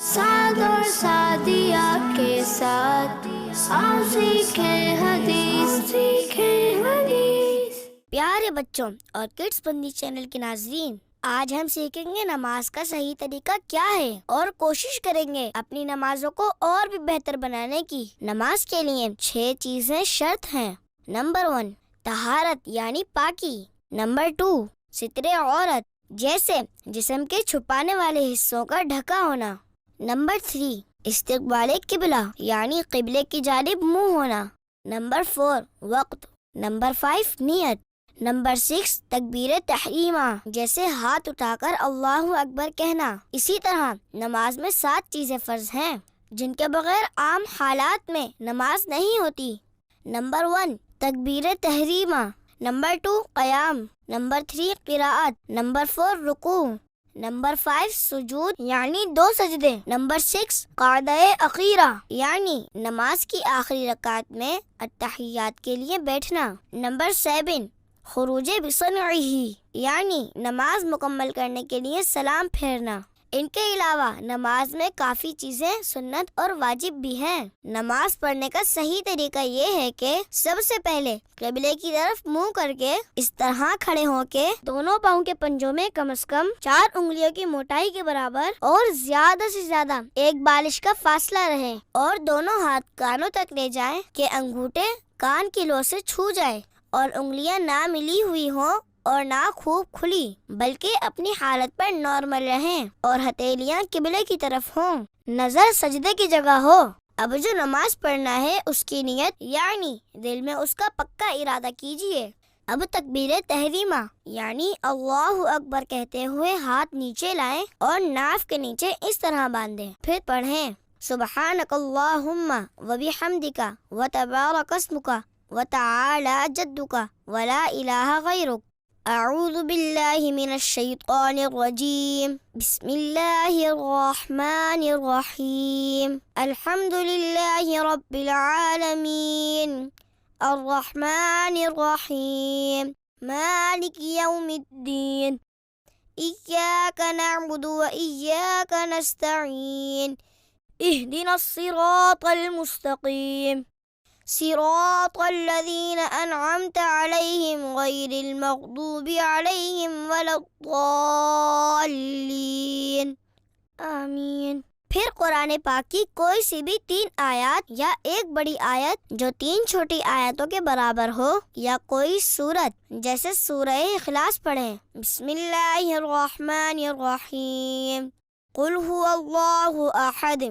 سعد اور سعدیہ کے ساتھ آؤ سیکھیں حدیث پیارے بچوں اور کڈس بندی چینل کے ناظرین، آج ہم سیکھیں گے نماز کا صحیح طریقہ کیا ہے اور کوشش کریں گے اپنی نمازوں کو اور بھی بہتر بنانے کی۔ نماز کے لیے 6 چیزیں شرط ہیں۔ نمبر 1، طہارت یعنی پاکی۔ نمبر 2، ستر عورت جیسے جسم کے چھپانے والے حصوں کا ڈھکا ہونا۔ نمبر 3، استقبال قبلہ یعنی قبلے کی جانب منہ ہونا۔ نمبر 4، وقت۔ نمبر 5، نیت۔ نمبر 6، تکبیر تحریمہ جیسے ہاتھ اٹھا کر اللہ اکبر کہنا۔ اسی طرح نماز میں 7 چیزیں فرض ہیں جن کے بغیر عام حالات میں نماز نہیں ہوتی۔ نمبر 1، تکبیر تحریمہ۔ نمبر 2، قیام۔ نمبر 3، قراءت۔ نمبر 4، رکوع۔ نمبر 5، سجود یعنی 2 سجدے۔ نمبر 6، قعدہ اخیرہ یعنی نماز کی آخری رکعت میں التحیات کے لیے بیٹھنا۔ نمبر 7، خروج بصنعہ یعنی نماز مکمل کرنے کے لیے سلام پھیرنا۔ ان کے علاوہ نماز میں کافی چیزیں سنت اور واجب بھی ہیں۔ نماز پڑھنے کا صحیح طریقہ یہ ہے کہ سب سے پہلے قبلے کی طرف منہ کر کے اس طرح کھڑے ہو کے دونوں پاؤں کے پنجوں میں کم از کم 4 انگلیوں کی موٹائی کے برابر اور زیادہ سے زیادہ 1 بالش کا فاصلہ رہے، اور دونوں ہاتھ کانوں تک لے جائیں کہ انگوٹھے کان کی لو سے چھو جائے، اور انگلیاں نہ ملی ہوئی ہوں اور نہ خوب کھلی بلکہ اپنی حالت پر نارمل رہیں، اور ہتھیلیاں قبلے کی طرف ہوں، نظر سجدے کی جگہ ہو۔ اب جو نماز پڑھنا ہے اس کی نیت یعنی دل میں اس کا پکا ارادہ کیجئے۔ اب تکبیر تحریمہ یعنی اللہ اکبر کہتے ہوئے ہاتھ نیچے لائیں اور ناف کے نیچے اس طرح باندھیں، پھر پڑھیں سبحانک اللہم وبحمدک وتبارک اسمک وتعالی جدک ولا الہ غیرک۔ اعوذ باللہ من الشیطان الرجیم، بسم اللہ الرحمن الرحیم، الحمد للہ رب العالمین، الرحمن الرحیم، مالک یوم الدین، ایاک نعبد و ایاک نستعین، اہدنا الصراط المستقیم، صراط الذین انعمت علیہم غیر المغضوب علیہم ولا الضالین، آمین۔ پھر قرآن پاک کی کوئی سی بھی 3 آیات یا ایک بڑی آیت جو 3 چھوٹی آیتوں کے برابر ہو، یا کوئی سورت جیسے سورہ اخلاص پڑھیں۔ بسم اللہ الرحمن الرحیم، قل هو اللہ احد،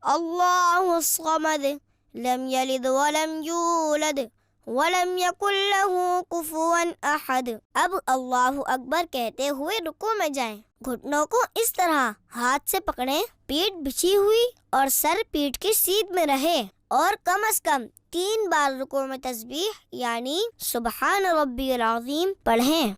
اللہ الصمد، لم یلد ولم یولد ولم یکن له کفوا احد۔ اب اللہ اکبر کہتے ہوئے رکوع میں جائیں، گھٹنوں کو اس طرح ہاتھ سے پکڑیں، پیٹھ بچھی ہوئی اور سر پیٹھ کی سیدھ میں رہے، اور کم از کم 3 بار رکوع میں تسبیح یعنی سبحان ربی العظیم پڑھیں۔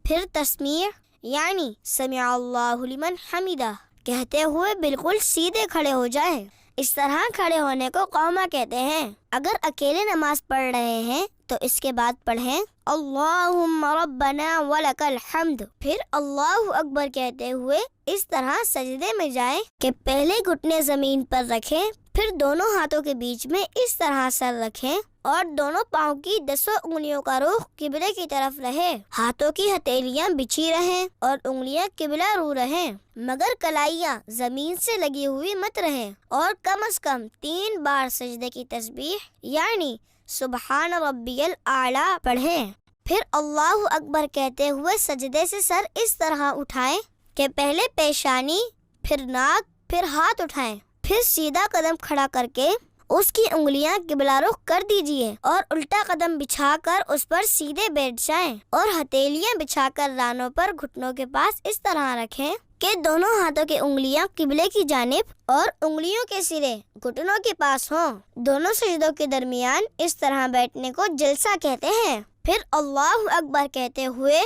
پھر تسمیع یعنی سمع اللہ لمن حمدہ کہتے ہوئے بالکل سیدھے کھڑے ہو جائیں۔ اس طرح کھڑے ہونے کو قوما کہتے ہیں۔ اگر اکیلے نماز پڑھ رہے ہیں تو اس کے بعد پڑھیں اللہم ربنا ولک الحمد، پھر اللہ اکبر کہتے ہوئے اس طرح سجدے میں جائیں کہ پہلے گھٹنے زمین پر رکھیں، پھر دونوں ہاتھوں کے بیچ میں اس طرح سر رکھیں، اور دونوں پاؤں کی 10 انگلیوں کا رخ قبلے کی طرف رہے، ہاتھوں کی ہتھیلیاں بچھی رہیں اور انگلیاں قبلہ رو رہیں، مگر کلائیاں زمین سے لگی ہوئی مت رہیں، اور کم از کم 3 بار سجدے کی تسبیح یعنی سبحان ربی الاعلی پڑھیں۔ پھر اللہ اکبر کہتے ہوئے سجدے سے سر اس طرح اٹھائیں کہ پہلے پیشانی، پھر ناک، پھر ہاتھ اٹھائیں، پھر سیدھا قدم کھڑا کر کے اس کی انگلیاں قبلہ رخ کر دیجئے، اور الٹا قدم بچھا کر اس پر سیدھے بیٹھ جائیں، اور ہتھیلیاں بچھا کر رانوں پر گھٹنوں کے پاس اس طرح رکھیں کہ دونوں ہاتھوں کی انگلیاں قبلے کی جانب اور انگلیوں کے سرے گھٹنوں کے پاس ہوں۔ دونوں سجدوں کے درمیان اس طرح بیٹھنے کو جلسہ کہتے ہیں۔ پھر اللہ اکبر کہتے ہوئے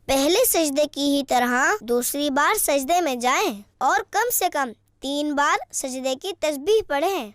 پہلے سجدے کی ہی طرح دوسری بار سجدے میں جائیں، اور کم سے کم 3 بار سجدے کی تسبیح پڑھیں۔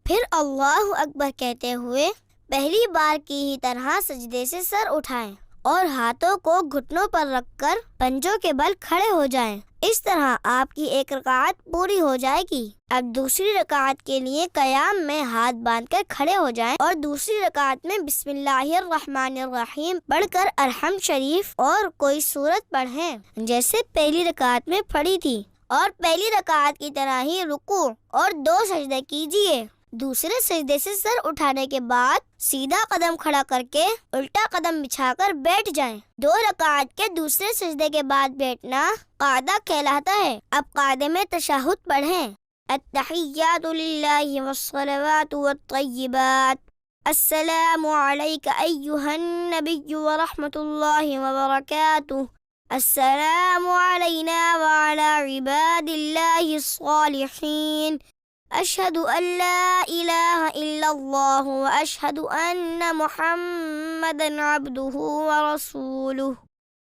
پھر اللہ اکبر کہتے ہوئے پہلی بار کی ہی طرح سجدے سے سر اٹھائیں، اور ہاتھوں کو گھٹنوں پر رکھ کر پنجوں کے بل کھڑے ہو جائیں۔ اس طرح آپ کی ایک رکعت پوری ہو جائے گی۔ اب دوسری رکعت کے لیے قیام میں ہاتھ باندھ کر کھڑے ہو جائیں اور دوسری رکعت میں بسم اللہ الرحمن الرحیم پڑھ کر الحمد شریف اور کوئی سورت پڑھیں جیسے پہلی رکعت میں پڑھی تھی، اور پہلی رکعت کی طرح ہی رکوع اور 2 سجدے کیجیے۔ دوسرے سجدے سے سر اٹھانے کے بعد سیدھا قدم کھڑا کر کے الٹا قدم بچھا کر بیٹھ جائیں۔ 2 رکعت کے دوسرے سجدے کے بعد بیٹھنا قاعدہ کہلاتا ہے۔ اب قاعدے میں تشہد پڑھیں۔ التحیات للہ والصلوات والطیبات، السلام علیک ایہا النبی ورحمۃ اللہ وبرکاتہ، السلام علینا وعلی عباد اللہ الصالحین، اشہد ان لا الہ الا اللہ واشہد ان محمدا عبدہ ورسولہ۔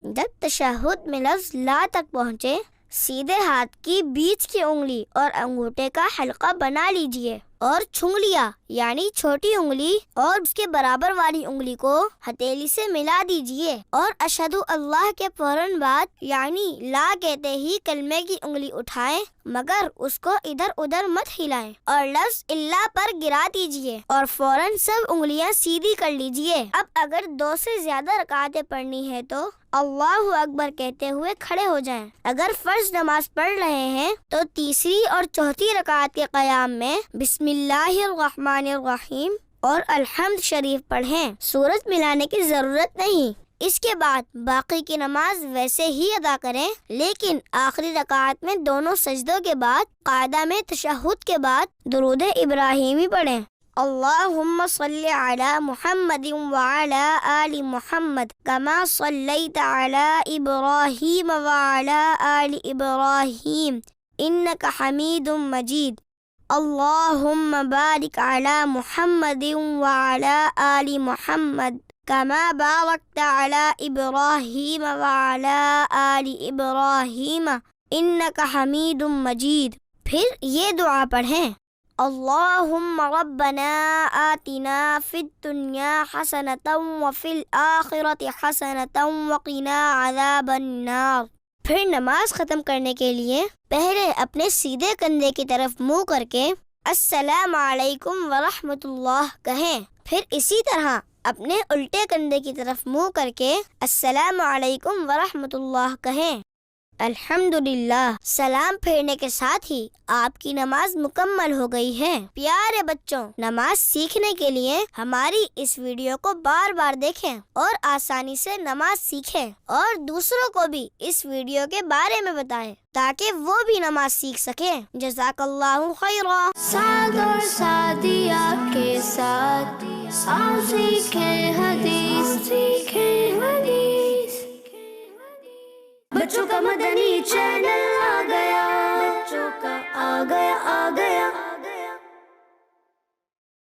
جب تشہد میں لفظ لا تک پہنچے، سیدھے ہاتھ کی بیچ کی انگلی اور انگوٹھے کا حلقہ بنا لیجئے اور چھنگلیاں یعنی چھوٹی انگلی اور اس کے برابر والی انگلی کو ہتھیلی سے ملا دیجئے، اور اشہد اللہ کے فوراً بعد یعنی لا کہتے ہی کلمے کی انگلی اٹھائیں، مگر اس کو ادھر ادھر مت ہلائیں، اور لفظ اللہ پر گرا دیجئے اور فوراً سب انگلیاں سیدھی کر لیجئے۔ اب اگر 2 سے زیادہ رکعتیں پڑھنی ہے تو اللہ اکبر کہتے ہوئے کھڑے ہو جائیں۔ اگر فرض نماز پڑھ رہے ہیں تو تیسری اور چوتھی رکعت کے قیام میں بسم اللہ الرحمن الرحیم اور الحمد شریف پڑھیں، سورت ملانے کی ضرورت نہیں۔ اس کے بعد باقی کی نماز ویسے ہی ادا کریں، لیکن آخری رکعت میں دونوں سجدوں کے بعد قاعدہ میں تشہد کے بعد درود ابراہیمی پڑھیں۔ اللہم صلی علی محمد وعلی آل محمد کما صلیت علی ابراہیم وعلی آل ابراہیم انک حمید مجید، اللہم بارک علی محمد وعلی آل محمد کما بارکت علی ابراہیم وعلی آل ابراہیم انک حمید مجید۔ پھر یہ دعا پڑھیں، اللہم ربنا آتنا فی الدنیا حسنۃ وفی الآخرۃ حسنۃ وقنا عذاب النار۔ پھر نماز ختم کرنے کے لیے پہلے اپنے سیدھے کندھے کی طرف منہ کر کے السلام علیکم ورحمۃ اللہ کہیں، پھر اسی طرح اپنے الٹے کندھے کی طرف منہ کر کے السلام علیکم ورحمۃ اللہ کہیں۔ الحمدللہ، سلام پھیرنے کے ساتھ ہی آپ کی نماز مکمل ہو گئی ہے۔ پیارے بچوں، نماز سیکھنے کے لیے ہماری اس ویڈیو کو بار بار دیکھیں اور آسانی سے نماز سیکھیں، اور دوسروں کو بھی اس ویڈیو کے بارے میں بتائیں تاکہ وہ بھی نماز سیکھ سکیں۔ جزاک اللہ خیرا۔ سعد اور سعدیہ کے ساتھ آؤ سیکھیں حدیث، بچوں کا مدنی چینل آ گیا، بچوں کا آ گیا